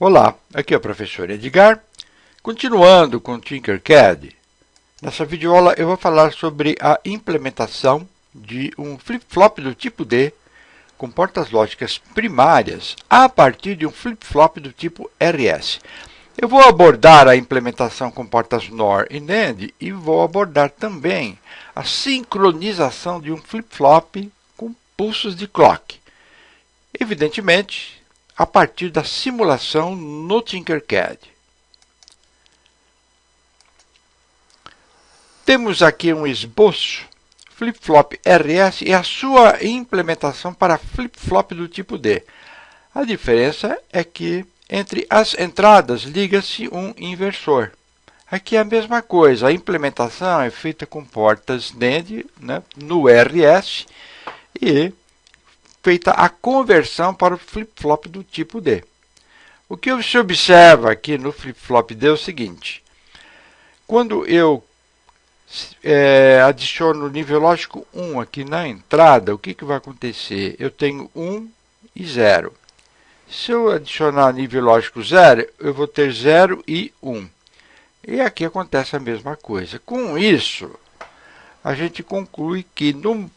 Olá, aqui é o professor Edgar. Continuando com o Tinkercad, nessa videoaula eu vou falar sobre a implementação de um flip-flop do tipo D com portas lógicas primárias a partir de um flip-flop do tipo RS. Eu vou abordar a implementação com portas NOR e NAND e vou abordar também a sincronização de um flip-flop com pulsos de clock. Evidentemente, a partir da simulação no Tinkercad. Temos aqui um esboço, flip-flop RS e a sua implementação para flip-flop do tipo D. A diferença é que entre as entradas liga-se um inversor. Aqui é a mesma coisa, a implementação é feita com portas NAND, no RS e feita a conversão para o flip-flop do tipo D. O que se observa aqui no flip-flop D é o seguinte: quando eu adiciono o nível lógico 1 aqui na entrada, o que vai acontecer? Eu tenho 1 e 0. Se eu adicionar nível lógico 0, eu vou ter 0 e 1. E aqui acontece a mesma coisa. Com isso, a gente conclui que no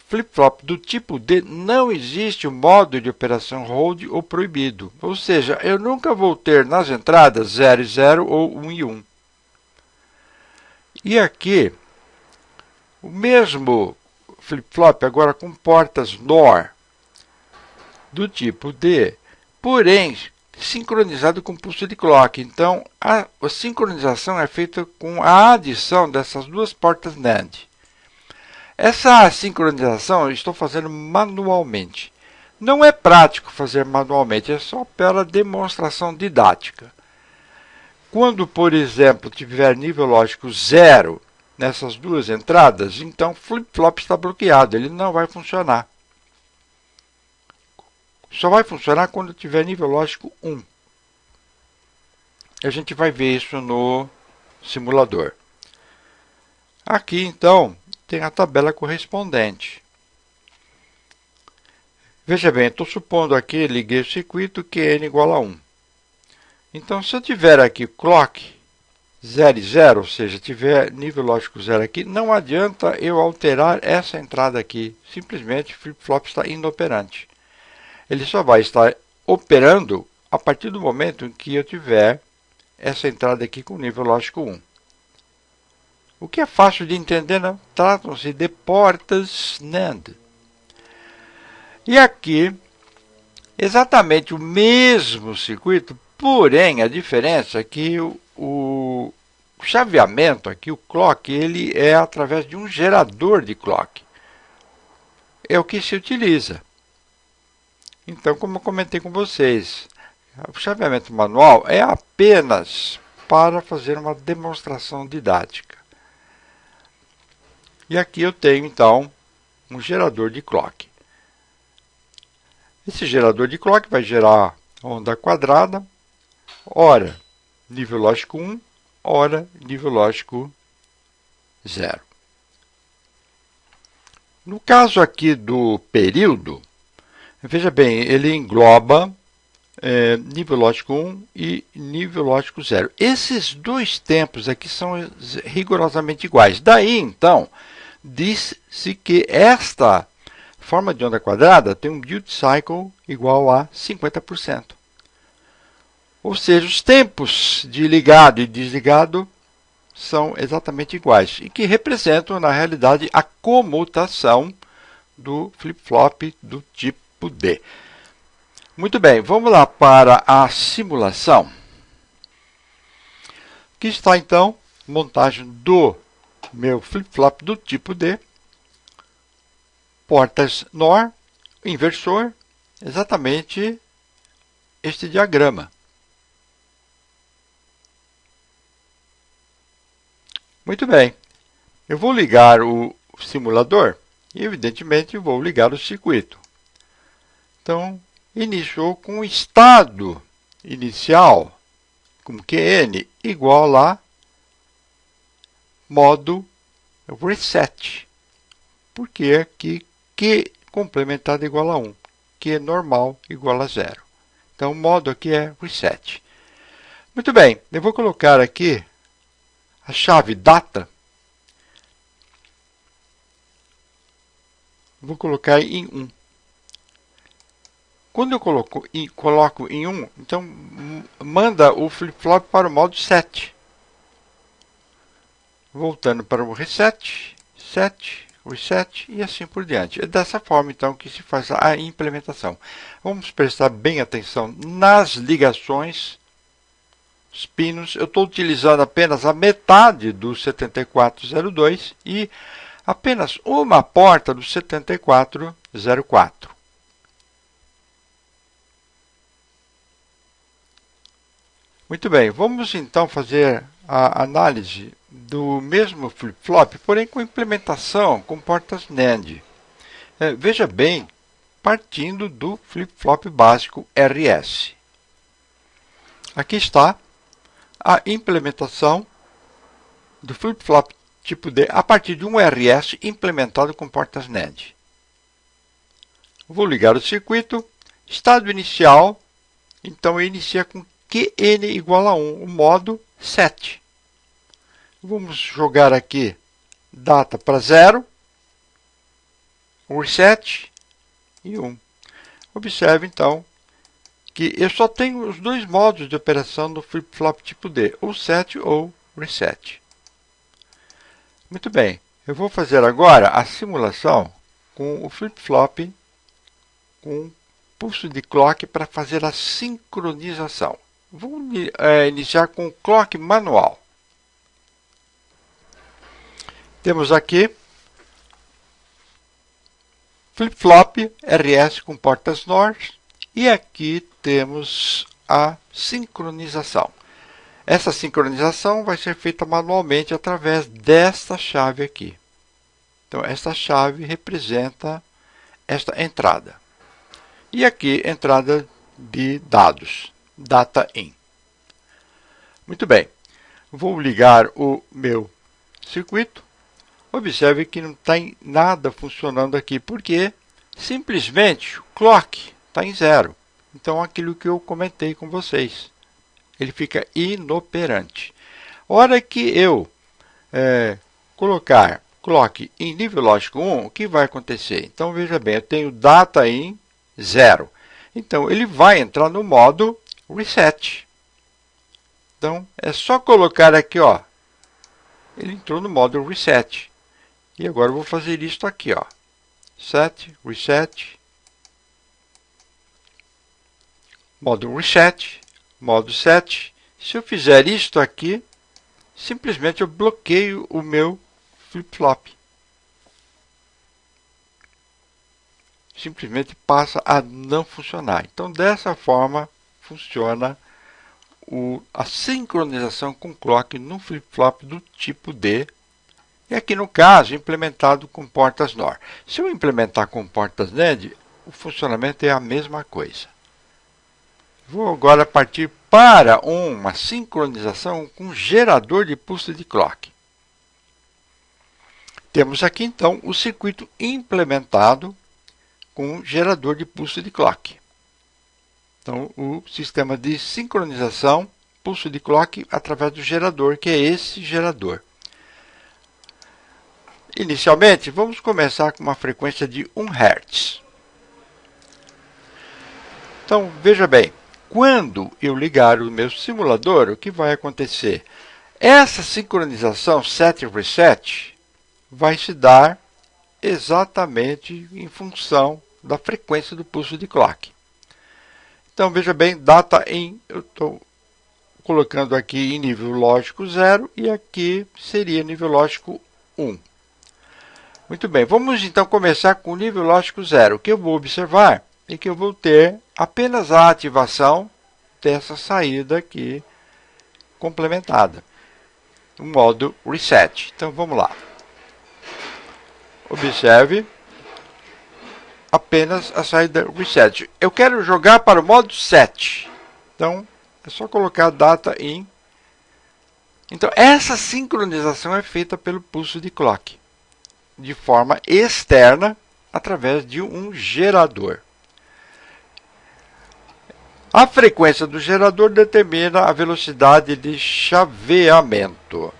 flip-flop do tipo D não existe o modo de operação hold ou proibido. Ou seja, eu nunca vou ter nas entradas 0 e 0 ou 1 e 1. E aqui, o mesmo flip-flop agora com portas NOR do tipo D, porém sincronizado com pulso de clock. Então, a sincronização é feita com a adição dessas duas portas NAND. Essa sincronização eu estou fazendo manualmente. Não é prático fazer manualmente, é só pela demonstração didática. Quando, por exemplo, tiver nível lógico 0 nessas duas entradas, então o flip-flop está bloqueado, ele não vai funcionar. Só vai funcionar quando tiver nível lógico 1. A gente vai ver isso no simulador. Aqui, então, tem a tabela correspondente. Veja bem, estou supondo aqui, liguei o circuito, que n igual a 1. Então, se eu tiver aqui clock 0 e 0, ou seja, tiver nível lógico 0 aqui, não adianta eu alterar essa entrada aqui. Simplesmente o flip-flop está inoperante. Ele só vai estar operando a partir do momento em que eu tiver essa entrada aqui com nível lógico 1. O que é fácil de entender, né? Tratam-se de portas NAND. E aqui, exatamente o mesmo circuito, porém a diferença é que o chaveamento aqui, o clock, ele é através de um gerador de clock. É o que se utiliza. Então, como eu comentei com vocês, o chaveamento manual é apenas para fazer uma demonstração didática. E aqui eu tenho, então, um gerador de clock. Esse gerador de clock vai gerar onda quadrada, ora nível lógico 1, ora nível lógico 0. No caso aqui do período, veja bem, ele engloba nível lógico 1 e nível lógico 0. Esses dois tempos aqui são rigorosamente iguais. Daí, então, diz-se que esta forma de onda quadrada tem um duty cycle igual a 50%. Ou seja, os tempos de ligado e desligado são exatamente iguais, e que representam, na realidade, a comutação do flip-flop do tipo D. Muito bem, vamos lá para a simulação. Aqui está, então, a montagem do meu flip-flop do tipo D. Portas NOR, inversor, exatamente este diagrama. Muito bem, eu vou ligar o simulador e, evidentemente, vou ligar o circuito. Então, iniciou com o estado inicial, com QN igual a modo reset, porque aqui Q complementado igual a 1, Q normal igual a 0. Então, o modo aqui é reset. Muito bem, eu vou colocar aqui a chave data. Vou colocar em 1. Quando eu coloco em 1, então manda o flip-flop para o modo set. Voltando para o reset, set, reset e assim por diante. É dessa forma, então, que se faz a implementação. Vamos prestar bem atenção nas ligações, os pinos. Eu estou utilizando apenas a metade do 7402 e apenas uma porta do 7404. Muito bem, vamos então fazer a análise do mesmo flip-flop, porém com implementação com portas NAND. Veja bem, partindo do flip-flop básico RS. Aqui está a implementação do flip-flop tipo D a partir de um RS implementado com portas NAND. Vou ligar o circuito, estado inicial, então inicia com QN igual a 1, o modo set. Vamos jogar aqui data para 0, reset e 1. Observe então que eu só tenho os dois modos de operação do flip-flop tipo D, ou set ou reset. Muito bem, eu vou fazer agora a simulação com o flip-flop com pulso de clock para fazer a sincronização. Vou iniciar com o clock manual. Temos aqui flip-flop RS com portas NOR e aqui temos a sincronização. Essa sincronização vai ser feita manualmente através desta chave aqui. Então, esta chave representa esta entrada. E aqui, entrada de dados. Data in. Muito bem, vou ligar o meu circuito. Observe que não tem nada funcionando aqui, porque simplesmente o clock está em 0. Então, aquilo que eu comentei com vocês, ele fica inoperante. A hora que eu colocar clock em nível lógico 1, o que vai acontecer? Então, veja bem, eu tenho data in 0. Então, ele vai entrar no modo reset. Então, é só colocar aqui, ó. Ele entrou no modo reset. E agora eu vou fazer isto aqui, ó. Set, reset. Modo reset, modo set. Se eu fizer isto aqui, simplesmente eu bloqueio o meu flip-flop. Simplesmente passa a não funcionar. Então, dessa forma, funciona a sincronização com clock no flip-flop do tipo D. E aqui, no caso, implementado com portas NOR. Se eu implementar com portas NAND, o funcionamento é a mesma coisa. Vou agora partir para uma sincronização com gerador de pulso de clock. Temos aqui, então, o circuito implementado com gerador de pulso de clock. Então, o sistema de sincronização, pulso de clock, através do gerador, que é esse gerador. Inicialmente, vamos começar com uma frequência de 1 Hz. Então, veja bem, quando eu ligar o meu simulador, o que vai acontecer? Essa sincronização set e reset vai se dar exatamente em função da frequência do pulso de clock. Então, veja bem, data in, eu estou colocando aqui em nível lógico 0 e aqui seria nível lógico 1. Muito bem, vamos então começar com o nível lógico 0. O que eu vou observar é que eu vou ter apenas a ativação dessa saída aqui complementada, o modo reset. Então, vamos lá. Observe apenas a saída reset. Eu quero jogar para o modo set. Então, é só colocar data in. Então, essa sincronização é feita pelo pulso de clock, de forma externa, através de um gerador. A frequência do gerador determina a velocidade de chaveamento.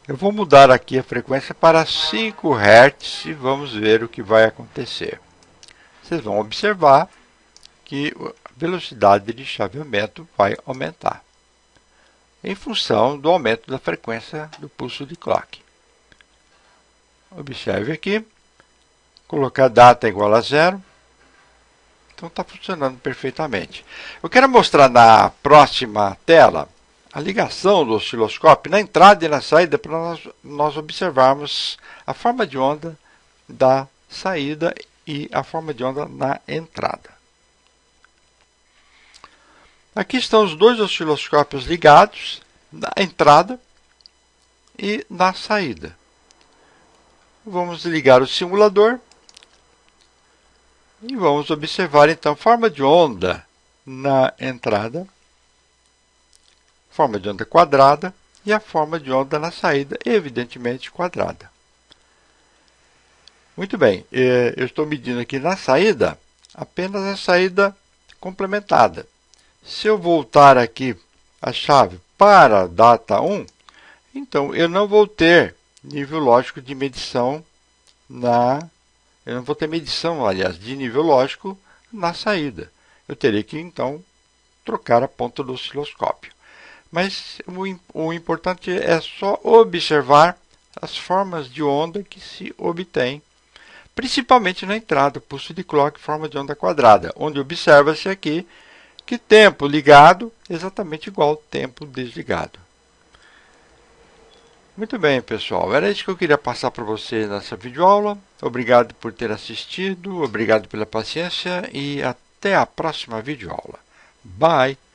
Eu vou mudar aqui a frequência para 5 Hz e vamos ver o que vai acontecer. Vocês vão observar que a velocidade de chaveamento vai aumentar em função do aumento da frequência do pulso de clock. Observe aqui, colocar data igual a 0. Então está funcionando perfeitamente. Eu quero mostrar na próxima tela a ligação do osciloscópio na entrada e na saída para nós observarmos a forma de onda da saída e a forma de onda na entrada. Aqui estão os dois osciloscópios ligados na entrada e na saída. Vamos ligar o simulador e vamos observar então a forma de onda na entrada, forma de onda quadrada e a forma de onda na saída, evidentemente quadrada. Muito bem, eu estou medindo aqui na saída apenas a saída complementada. Se eu voltar aqui a chave para a data 1, então eu não vou ter nível lógico de medição eu não vou ter medição, aliás, de nível lógico na saída. Eu teria que, então, trocar a ponta do osciloscópio. Mas o importante é só observar as formas de onda que se obtém, principalmente na entrada, pulso de clock, forma de onda quadrada, onde observa-se aqui que tempo ligado é exatamente igual ao tempo desligado. Muito bem, pessoal. Era isso que eu queria passar para você nessa videoaula. Obrigado por ter assistido, obrigado pela paciência e até a próxima videoaula. Bye!